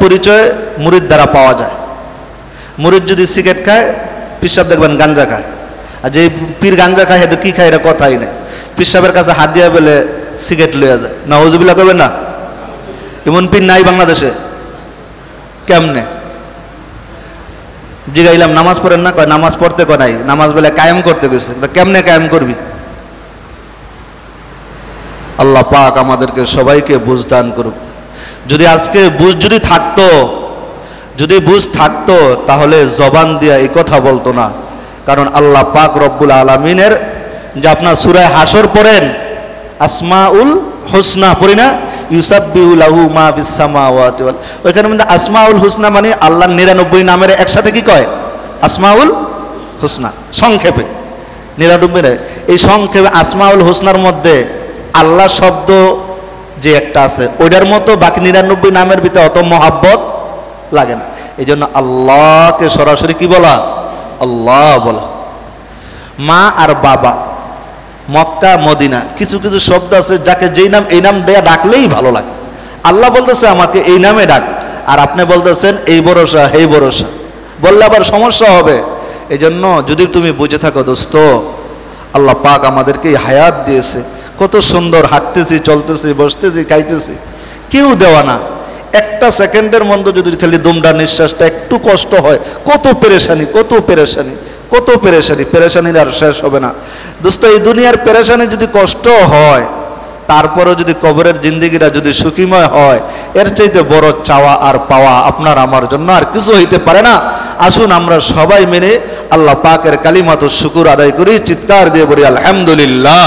পরিচয় মুরিদ দ্বারা পাওয়া যায়। মুরিদ যদি সিগারেট খায়, পিসাব দেখবেন গাঞ্জা খায়, আর যে পীর গাঞ্জা খায় হেতু কি খায় এটা কথাই নেই। পিসাবের কাছে হাত দিয়া বলে সিগারেট লইয়া যায়, নাউজুবিল্লাহ করবেন না? এমন পীর নাই বাংলাদেশে? কেমনে? জিগাইলাম নামাজ পড়েন না? কয় নামাজ পড়তে কয় নাই, নামাজ বলে কায়েম করতে গেছে। কেমনে কায়েম করবি? আল্লাহ পাক আমাদেরকে সবাইকে বুঝ দান করুক। যদি আজকে বুঝ যদি থাকতো তাহলে জবান দিয়া এই কথা বলতো না। কারণ আল্লাহ পাক রব্বুল আলামিনের যে আপনার সূরা হাসর পড়েন, আসমাউল হুসনা পড়ি না, ইউসাব্বিহু লাহু মা ফিস সামাওয়াতি ওয়াল, ওইখানে মধ্যে আসমাউল হুসনা মানে আল্লাহর 99 নামের একসাথে কি কয়? আসমাউল হুসনা। সংক্ষেপে 99, এই সংক্ষেপে আসমাউল হুসনার মধ্যে আল্লাহ শব্দ যে একটা আছে ওইটার মতো বাকি 99 নামের ভিতরে অত মহাব্বত লাগে না। এই জন্য আল্লাহকে সরাসরি কি বলা? আল্লাহ বলা। মা আর বাবা, মক্কা মদিনা, কিছু কিছু শব্দ আছে যাকে যেই নাম এই নাম দেয়া ডাকলেই ভালো লাগে। আল্লাহ বলতেছে আমাকে এই নামে ডাক, আর আপনি বলতেছেন এই ভরসা এই ভরসা, বললে আবার সমস্যা হবে। এই জন্য যদি তুমি বুঝে থাকো দোস্ত, আল্লাহ পাক আমাদেরকে হায়াত দিয়েছে, কত সুন্দর হাঁটতেছি, চলতেছি, বসতেছি, খাইতেছি, কেউ দেওয়া না। একটা সেকেন্ডের মধ্যে যদি খালি দুমড়া নিঃশ্বাসটা একটু কষ্ট হয়, কত পেরেশানি, কত পেরেশানি, কত পেরেশানি, পেরেশানির আর শেষ হবে না দোস্ত। এই দুনিয়ার পেরেশানি যদি কষ্ট হয়, তারপরেও যদি কবরের জিন্দেগিটা যদি সুখীময় হয়, এর চাইতে বড় চাওয়া আর পাওয়া আপনার আমার জন্য আর কিছু হইতে পারে না। আসুন আমরা সবাই মেনে আল্লাহ পাকের কালিমাতুশ শুকুর আদায় করি, চিৎকার দিয়ে বলি আলহামদুলিল্লাহ।